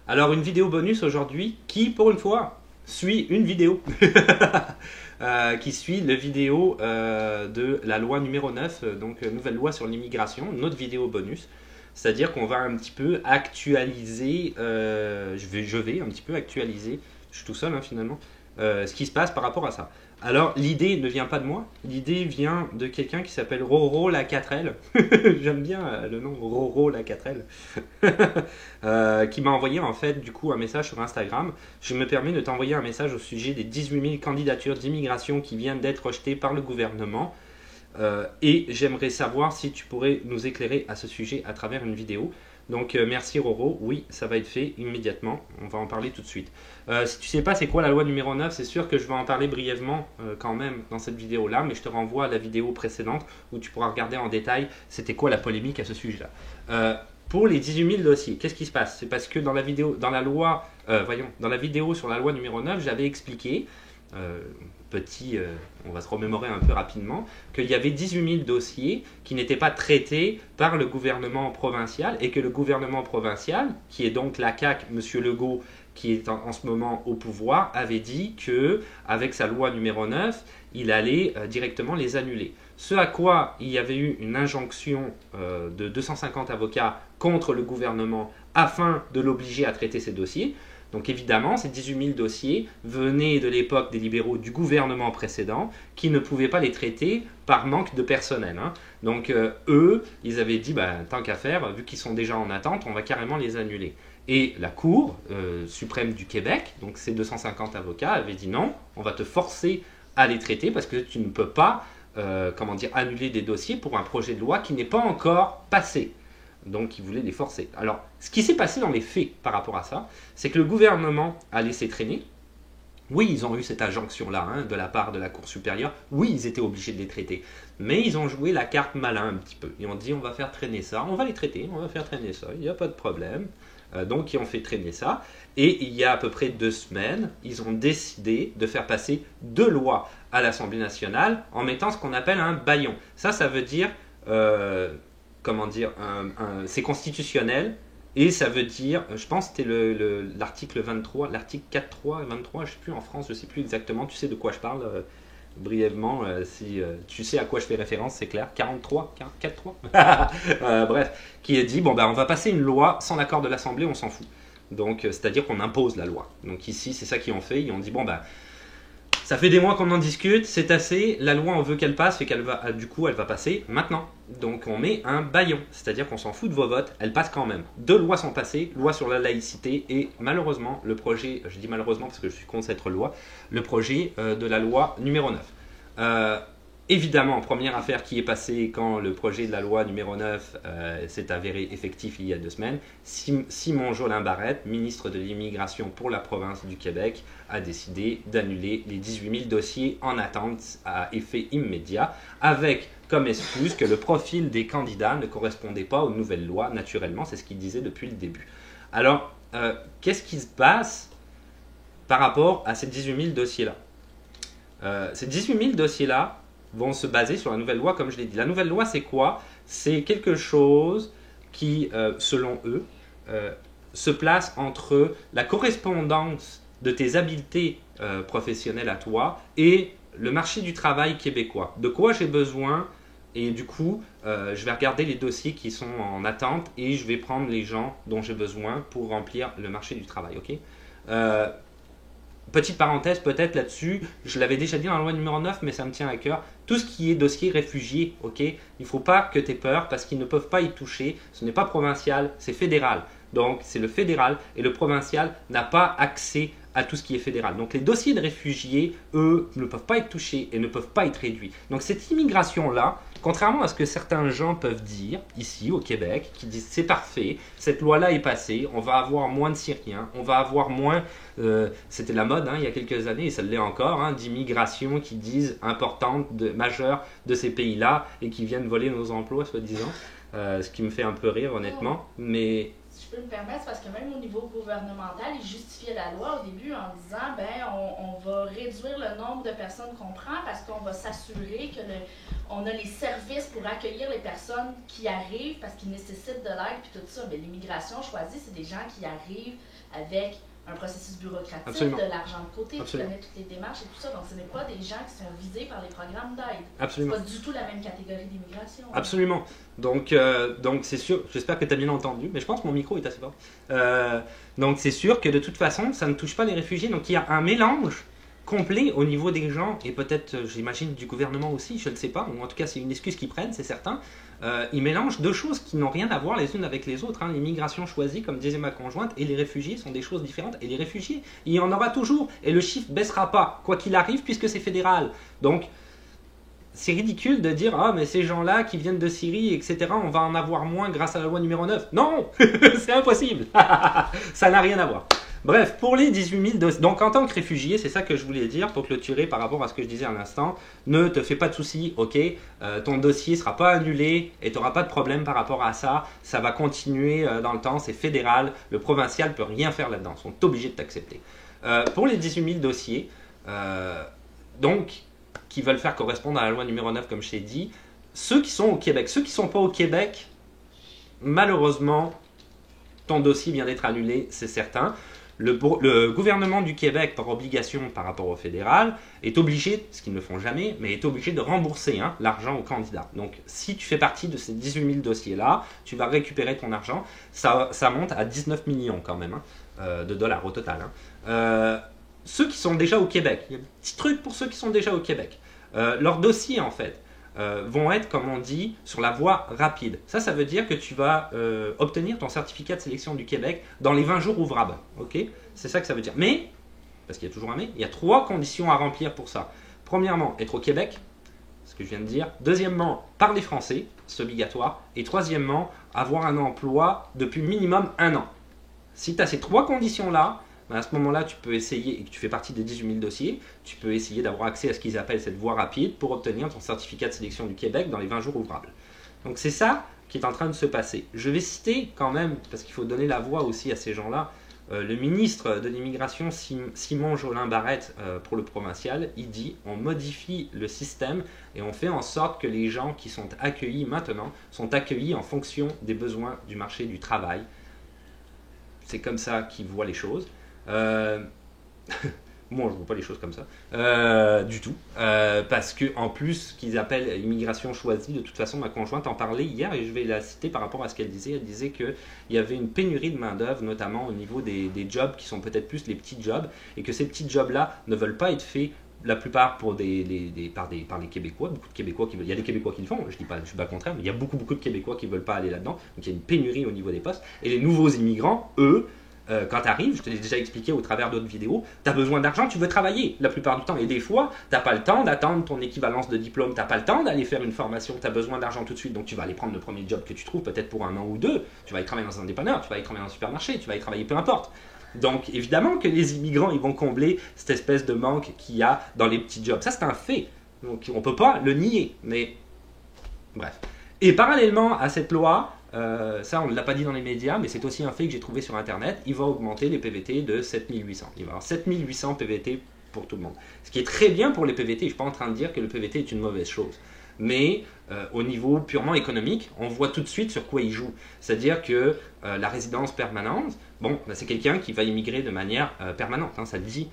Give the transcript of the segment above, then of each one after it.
Alors une vidéo bonus aujourd'hui qui, pour une fois, suit une vidéo. Qui suit la vidéo de la loi numéro 9, donc nouvelle loi sur l'immigration, notre vidéo bonus. C'est-à-dire qu'on va un petit peu actualiser, je vais un petit peu actualiser, je suis tout seul hein, finalement, ce qui se passe par rapport à ça. Alors l'idée ne vient pas de moi, l'idée vient de quelqu'un qui s'appelle Roro la 4L. J'aime bien le nom Roro la 4L. Qui m'a envoyé en fait du coup un message sur Instagram. Je me permets de t'envoyer un message au sujet des 18 000 candidatures d'immigration qui viennent d'être rejetées par le gouvernement. Et j'aimerais savoir si tu pourrais nous éclairer à ce sujet à travers une vidéo. Donc merci Roro, oui ça va être fait immédiatement, on va en parler tout de suite. Si tu sais pas c'est quoi la loi numéro 9, c'est sûr que je vais en parler brièvement quand même dans cette vidéo là, mais je te renvoie à la vidéo précédente où tu pourras regarder en détail c'était quoi la polémique à ce sujet là. Pour les 18 000 dossiers, qu'est-ce qui se passe? C'est parce que dans la vidéo, dans la vidéo sur la loi numéro 9, j'avais expliqué on va se remémorer un peu rapidement, qu'il y avait 18 000 dossiers qui n'étaient pas traités par le gouvernement provincial et que le gouvernement provincial, qui est donc la CAQ, M. Legault, qui est en ce moment au pouvoir, avait dit qu'avec sa loi numéro 9, il allait directement les annuler. Ce à quoi il y avait eu une injonction de 250 avocats contre le gouvernement afin de l'obliger à traiter ces dossiers. Donc évidemment, ces 18 000 dossiers venaient de l'époque des libéraux du gouvernement précédent qui ne pouvaient pas les traiter par manque de personnel. Hein. Donc eux, ils avaient dit, tant qu'à faire, vu qu'ils sont déjà en attente, on va carrément les annuler. Et la Cour suprême du Québec, donc ces 250 avocats, avaient dit non, on va te forcer à les traiter parce que tu ne peux pas annuler des dossiers pour un projet de loi qui n'est pas encore passé. Donc, ils voulaient les forcer. Alors, ce qui s'est passé dans les faits par rapport à ça, c'est que le gouvernement a laissé traîner. Oui, ils ont eu cette injonction-là de la part de la Cour supérieure. Oui, ils étaient obligés de les traiter. Mais ils ont joué la carte malin un petit peu. Ils ont dit, on va faire traîner ça, on va les traiter, on va faire traîner ça, il n'y a pas de problème. Donc, ils ont fait traîner ça. Et il y a à peu près 2 semaines, ils ont décidé de faire passer 2 lois à l'Assemblée nationale en mettant ce qu'on appelle un bâillon. Ça veut dire... c'est constitutionnel et ça veut dire, je pense que c'était l'article 23, l'article 4.3, 23, je ne sais plus en France, je ne sais plus exactement, tu sais de quoi je parle brièvement, si tu sais à quoi je fais référence, c'est clair, 43, 4.3, bref, qui a dit, on va passer une loi sans l'accord de l'Assemblée, on s'en fout. Donc, c'est-à-dire qu'on impose la loi. Donc ici, c'est ça qu'ils ont fait, ils ont dit, ça fait des mois qu'on en discute, c'est assez, la loi on veut qu'elle passe et elle va passer maintenant. Donc on met un bâillon, c'est-à-dire qu'on s'en fout de vos votes, elle passe quand même. 2 lois sont passées, loi sur la laïcité et malheureusement le projet, je dis malheureusement parce que je suis contre cette loi, le projet de la loi numéro 9. Évidemment, première affaire qui est passée quand le projet de la loi numéro 9 s'est avéré effectif il y a 2 semaines, Simon Jolin Barrette, ministre de l'immigration pour la province du Québec, a décidé d'annuler les 18 000 dossiers en attente à effet immédiat, avec comme excuse que le profil des candidats ne correspondait pas aux nouvelles lois, naturellement, c'est ce qu'il disait depuis le début. Alors, qu'est-ce qui se passe par rapport à ces 18 000 dossiers-là? Ces 18 000 dossiers-là vont se baser sur la nouvelle loi, comme je l'ai dit. La nouvelle loi, c'est quoi? C'est quelque chose qui, selon eux, se place entre la correspondance de tes habiletés professionnelles à toi et le marché du travail québécois. De quoi j'ai besoin? Et du coup, je vais regarder les dossiers qui sont en attente et je vais prendre les gens dont j'ai besoin pour remplir le marché du travail. Ok? Petite parenthèse peut-être là-dessus, je l'avais déjà dit dans la loi numéro 9, mais ça me tient à cœur. Tout ce qui est dossier réfugié, ok, il ne faut pas que tu aies peur parce qu'ils ne peuvent pas y toucher. Ce n'est pas provincial, c'est fédéral. Donc c'est le fédéral et le provincial n'a pas accès à tout ce qui est fédéral. Donc les dossiers de réfugiés, eux, ne peuvent pas être touchés et ne peuvent pas être réduits. Donc cette immigration-là, contrairement à ce que certains gens peuvent dire ici au Québec, qui disent c'est parfait, cette loi-là est passée, on va avoir moins de Syriens, on va avoir moins, c'était la mode il y a quelques années et ça l'est encore, d'immigration qui disent importante, majeure de ces pays-là et qui viennent voler nos emplois soi-disant, ce qui me fait un peu rire honnêtement, mais si je peux me permettre, parce que même au niveau gouvernemental, ils justifiaient la loi au début en disant on va réduire le nombre de personnes qu'on prend parce qu'on va s'assurer que on a les services pour accueillir les personnes qui arrivent parce qu'ils nécessitent de l'aide puis tout ça. Mais l'immigration choisie, c'est des gens qui arrivent avec un processus bureaucratique, Absolument. de l'argent de côté, Absolument. qui connaît toutes les démarches et tout ça. Donc, ce n'est pas des gens qui sont visés par les programmes d'aide. Absolument. C'est pas du tout la même catégorie d'immigration. Absolument. Donc c'est sûr, j'espère que tu as bien entendu, mais je pense que mon micro est assez fort. Donc c'est sûr que de toute façon, ça ne touche pas les réfugiés. Donc il y a un mélange complet au niveau des gens, et peut-être, j'imagine, du gouvernement aussi, je ne sais pas, ou en tout cas c'est une excuse qu'ils prennent, c'est certain. Ils mélangent deux choses qui n'ont rien à voir les unes avec les autres. L'immigration choisie, comme disait ma conjointe, et les réfugiés sont des choses différentes. Et les réfugiés, il y en aura toujours, et le chiffre ne baissera pas, quoi qu'il arrive, puisque c'est fédéral. Donc c'est ridicule de dire ah mais ces gens-là qui viennent de Syrie, etc., on va en avoir moins grâce à la loi numéro 9. Non, c'est impossible. Ça n'a rien à voir. Bref, pour les 18 000 dossiers, donc en tant que réfugié, c'est ça que je voulais dire pour clôturer par rapport à ce que je disais à l'instant, ne te fais pas de soucis, ok, ton dossier ne sera pas annulé et tu n'auras pas de problème par rapport à ça, ça va continuer dans le temps, c'est fédéral, le provincial ne peut rien faire là-dedans, ils sont obligés de t'accepter. Pour les 18 000 dossiers, donc, qui veulent faire correspondre à la loi numéro 9, comme je t'ai dit, ceux qui sont au Québec, ceux qui ne sont pas au Québec, malheureusement, ton dossier vient d'être annulé, c'est certain. Le gouvernement du Québec, par obligation par rapport au fédéral, est obligé, ce qu'ils ne font jamais, mais est obligé de rembourser l'argent au candidat. Donc, si tu fais partie de ces 18 000 dossiers-là, tu vas récupérer ton argent. Ça monte à 19 millions quand même de dollars au total. Ceux qui sont déjà au Québec, il y a un petit truc pour ceux qui sont déjà au Québec. Leurs dossiers, en fait, vont être, comme on dit, sur la voie rapide. Ça veut dire que tu vas obtenir ton certificat de sélection du Québec dans les 20 jours ouvrables. Okay, c'est ça que ça veut dire. Mais, parce qu'il y a toujours un mais, il y a 3 conditions à remplir pour ça. Premièrement, être au Québec, ce que je viens de dire. Deuxièmement, parler français, c'est obligatoire. Et troisièmement, avoir un emploi depuis minimum 1 an. Si tu as ces 3 conditions-là, à ce moment-là, tu peux essayer, et que tu fais partie des 18 000 dossiers, tu peux essayer d'avoir accès à ce qu'ils appellent cette voie rapide pour obtenir ton certificat de sélection du Québec dans les 20 jours ouvrables. Donc c'est ça qui est en train de se passer. Je vais citer quand même, parce qu'il faut donner la voix aussi à ces gens-là, le ministre de l'Immigration, Simon Jolin Barrette, pour le provincial, il dit on modifie le système et on fait en sorte que les gens qui sont accueillis maintenant sont accueillis en fonction des besoins du marché du travail. C'est comme ça qu'ils voient les choses. Moi, je ne vois pas les choses comme ça du tout, parce que en plus, ce qu'ils appellent immigration choisie, de toute façon, ma conjointe en parlait hier et je vais la citer par rapport à ce qu'elle disait. Elle disait qu'il y avait une pénurie de main d'œuvre, notamment au niveau des jobs qui sont peut-être plus les petits jobs, et que ces petits jobs-là ne veulent pas être faits la plupart par les Québécois. Beaucoup de Québécois qui veulent. Il y a des Québécois qui le font, je ne suis pas le contraire, mais il y a beaucoup de Québécois qui ne veulent pas aller là-dedans. Donc il y a une pénurie au niveau des postes. Et les nouveaux immigrants, eux, quand tu arrives, je te l'ai déjà expliqué au travers d'autres vidéos, tu as besoin d'argent, tu veux travailler la plupart du temps. Et des fois, tu n'as pas le temps d'attendre ton équivalence de diplôme, tu n'as pas le temps d'aller faire une formation, tu as besoin d'argent tout de suite. Donc tu vas aller prendre le premier job que tu trouves, peut-être pour 1 an ou 2. Tu vas aller travailler dans un dépanneur, tu vas aller travailler dans un supermarché, tu vas aller travailler peu importe. Donc évidemment que les immigrants, ils vont combler cette espèce de manque qu'il y a dans les petits jobs. Ça, c'est un fait. Donc on ne peut pas le nier. Mais bref. Et parallèlement à cette loi, ça on ne l'a pas dit dans les médias, mais c'est aussi un fait que j'ai trouvé sur internet, il va augmenter les PVT de 7800. Il va y avoir 7800 PVT pour tout le monde. Ce qui est très bien pour les PVT, je ne suis pas en train de dire que le PVT est une mauvaise chose. Mais au niveau purement économique, on voit tout de suite sur quoi il joue. C'est-à-dire que la résidence permanente, bon, bah, c'est quelqu'un qui va immigrer de manière permanente, ça le dit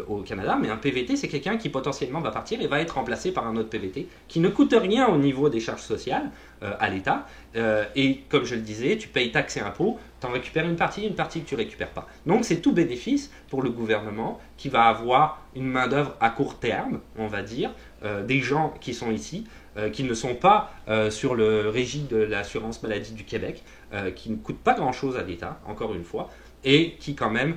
au Canada, mais un PVT, c'est quelqu'un qui potentiellement va partir et va être remplacé par un autre PVT qui ne coûte rien au niveau des charges sociales à l'État. Et comme je le disais, tu payes taxes et impôts, tu en récupères une partie que tu ne récupères pas. Donc c'est tout bénéfice pour le gouvernement qui va avoir une main-d'œuvre à court terme, on va dire, des gens qui sont ici, qui ne sont pas sur le régime de l'assurance maladie du Québec, qui ne coûtent pas grand-chose à l'État, encore une fois, et qui quand même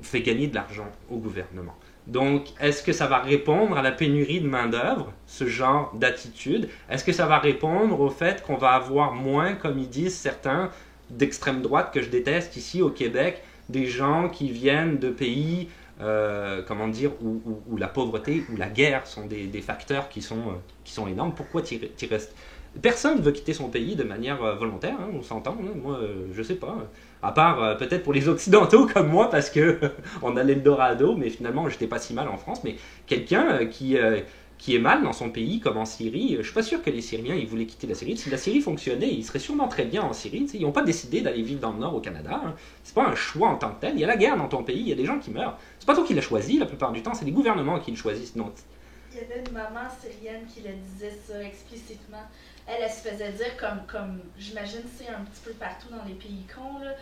fait gagner de l'argent au gouvernement. Donc, est-ce que ça va répondre à la pénurie de main-d'œuvre, ce genre d'attitude? Est-ce que ça va répondre au fait qu'on va avoir moins, comme ils disent certains, d'extrême droite que je déteste ici au Québec, des gens qui viennent de pays, où la pauvreté, où la guerre sont des facteurs qui sont énormes? Pourquoi tu restes Personne ne veut quitter son pays de manière volontaire, hein, on s'entend. Hein. Moi, je sais pas. À part peut-être pour les Occidentaux comme moi, parce que on a l'Eldorado, mais finalement, j'étais pas si mal en France. Mais quelqu'un qui est mal dans son pays, comme en Syrie, je suis pas sûr que les Syriens ils voulaient quitter la Syrie. Si la Syrie fonctionnait, ils seraient sûrement très bien en Syrie. Ils n'ont pas décidé d'aller vivre dans le Nord au Canada. Hein. C'est pas un choix en tant que tel. Il y a la guerre dans ton pays, il y a des gens qui meurent. C'est pas toi qui l'as choisi la plupart du temps, c'est les gouvernements qui le choisissent. Donc, il y avait une maman syrienne qui le disait ça explicitement. Elle se faisait dire comme j'imagine c'est un petit peu partout dans les pays cons, là,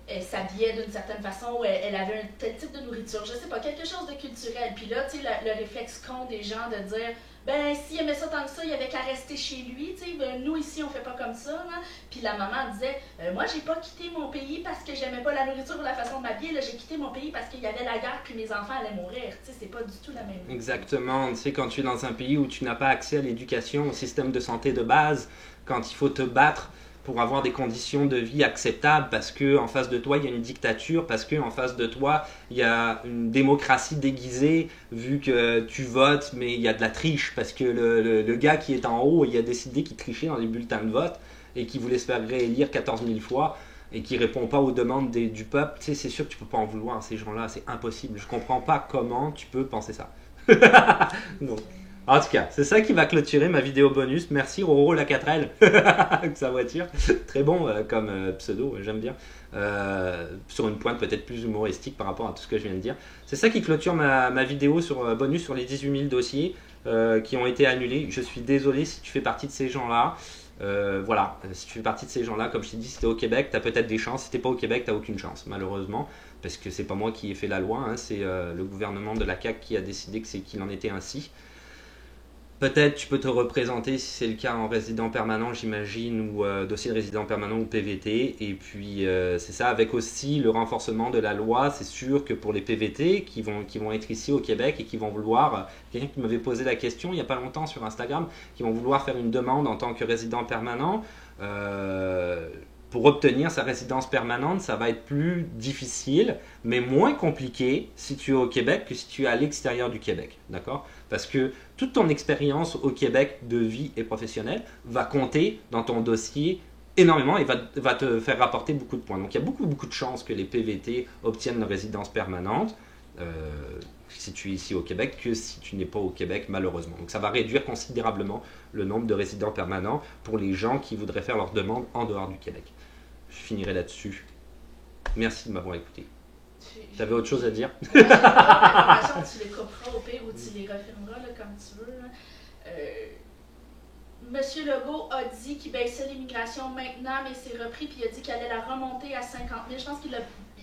elle s'habillait d'une certaine façon, ou elle avait un tel type de nourriture, je sais pas, quelque chose de culturel. Puis là, tu sais, le réflexe con des gens de dire, ben, s'il aimait ça tant que ça, il avait qu'à rester chez lui, tu sais, ben, nous ici, on fait pas comme ça, hein? Puis la maman disait, moi, j'ai pas quitté mon pays parce que j'aimais pas la nourriture ou la façon de m'habiller, là, j'ai quitté mon pays parce qu'il y avait la guerre, puis mes enfants allaient mourir, tu sais, c'est pas du tout la même chose. exactement, tu sais, quand tu es dans un pays où tu n'as pas accès à l'éducation, au système de santé de base, quand il faut te battre pour avoir des conditions de vie acceptables parce que en face de toi il y a une dictature, parce que en face de toi il y a une démocratie déguisée vu que tu votes mais il y a de la triche parce que le gars qui est en haut il a décidé qu'il trichait dans les bulletins de vote et qu'il voulait se faire réélire 14 000 fois et qui répond pas aux demandes du peuple. Tu sais, c'est sûr que tu peux pas en vouloir à ces gens-là, c'est impossible. Je comprends pas comment tu peux penser ça. Donc, en tout cas, c'est ça qui va clôturer ma vidéo bonus. Merci Roro la 4L avec sa voiture. Très bon comme pseudo, j'aime bien. Sur une pointe peut-être plus humoristique par rapport à tout ce que je viens de dire. C'est ça qui clôture ma vidéo sur bonus sur les 18 000 dossiers qui ont été annulés. Je suis désolé si tu fais partie de ces gens-là. Voilà, si tu fais partie de ces gens-là, comme je t'ai dit, si t'es au Québec, t'as peut-être des chances. Si t'es pas au Québec, t'as aucune chance, malheureusement. Parce que c'est pas moi qui ai fait la loi, hein, c'est le gouvernement de la CAQ qui a décidé qu'il en était ainsi. Peut-être tu peux te représenter si c'est le cas en résident permanent, j'imagine, ou dossier de résident permanent ou PVT. Et puis c'est ça, avec aussi le renforcement de la loi, c'est sûr que pour les PVT qui vont être ici au Québec et qui vont vouloir, quelqu'un qui m'avait posé la question il n'y a pas longtemps sur Instagram, qui vont vouloir faire une demande en tant que résident permanent. Pour obtenir sa résidence permanente, ça va être plus difficile, mais moins compliqué si tu es au Québec que si tu es à l'extérieur du Québec, d'accord? Parce que toute ton expérience au Québec de vie et professionnelle va compter dans ton dossier énormément et va te faire rapporter beaucoup de points. Donc il y a beaucoup de chances que les PVT obtiennent une résidence permanente si tu es ici au Québec que si tu n'es pas au Québec, malheureusement. Donc ça va réduire considérablement le nombre de résidents permanents pour les gens qui voudraient faire leur demande en dehors du Québec. Je finirai là-dessus. Merci de m'avoir écouté. Tu avais autre chose à dire? Tu les couperas au pire ou tu les refilmeras là, comme tu veux. Monsieur Legault a dit qu'il baissait l'immigration maintenant, mais c'est repris, puis il a dit qu'il allait la remonter à 50 000. Je pense qu'il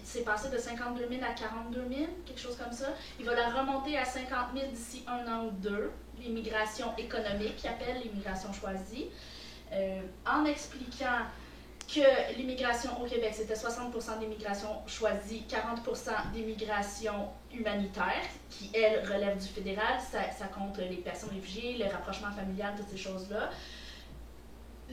s'est passé de 52 000 à 42 000, quelque chose comme ça. Il va la remonter à 50 000 d'ici un an ou deux. L'immigration économique, qu'il appelle l'immigration choisie. En expliquant que l'immigration au Québec, c'était 60% d'immigration choisie, 40% d'immigration humanitaire, qui, elle, relève du fédéral. Ça compte les personnes réfugiées, le rapprochement familial, toutes ces choses-là.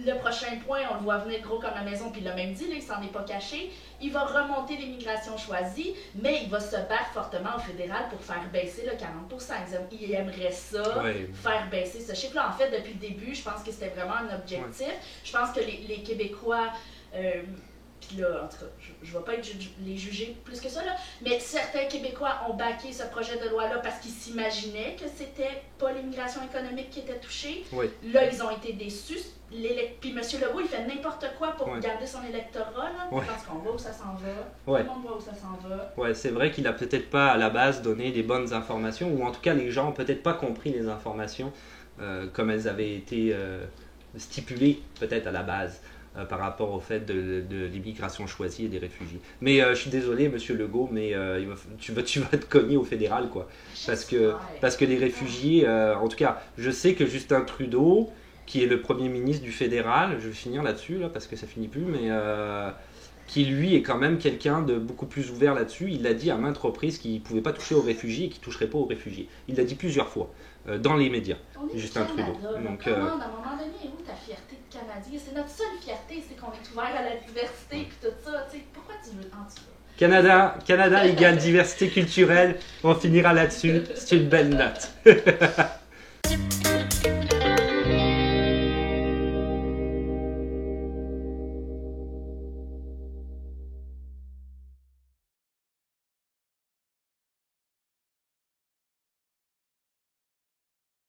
Le prochain point, on le voit venir gros comme la maison, puis il l'a même dit, là, il s'en est pas caché. Il va remonter l'immigration choisie, mais il va se battre fortement au fédéral pour faire baisser le 40%. Il aimerait ça, faire baisser ce chiffre-là. En fait, depuis le début, je pense que c'était vraiment un objectif. Je pense que les Québécois, puis là, en tout cas, je ne vais pas les juger plus que ça, là, mais certains Québécois ont backé ce projet de loi-là parce qu'ils s'imaginaient que c'était pas l'immigration économique qui était touchée. Oui. Là, ils ont été déçus. Puis M. Legault, il fait n'importe quoi pour garder son électorat. Là. Je pense qu'on voit où ça s'en va. Tout le monde voit où ça s'en va. Ouais, c'est vrai qu'il n'a peut-être pas à la base donné les bonnes informations, ou en tout cas, les gens n'ont peut-être pas compris les informations comme elles avaient été stipulées peut-être à la base. Par rapport au fait de l'immigration choisie et des réfugiés. Mais je suis désolé, monsieur Legault, mais tu vas te cogner au fédéral, quoi. Parce que les réfugiés, en tout cas, je sais que Justin Trudeau, qui est le premier ministre du fédéral, je vais finir là-dessus, là, parce que ça finit plus, mais qui lui est quand même quelqu'un de beaucoup plus ouvert là-dessus. Il l'a dit à maintes reprises qu'il ne pouvait pas toucher aux réfugiés et qu'il ne toucherait pas aux réfugiés. Il l'a dit plusieurs fois, dans les médias, Justin Trudeau. Donc, à un moment donné, où ta fierté de Canadien? C'est notre seule fierté, c'est qu'on est ouvert à la diversité et tout ça. T'sais, pourquoi tu veux en dessous? Canada égale diversité culturelle, on finira là-dessus, c'est une belle note.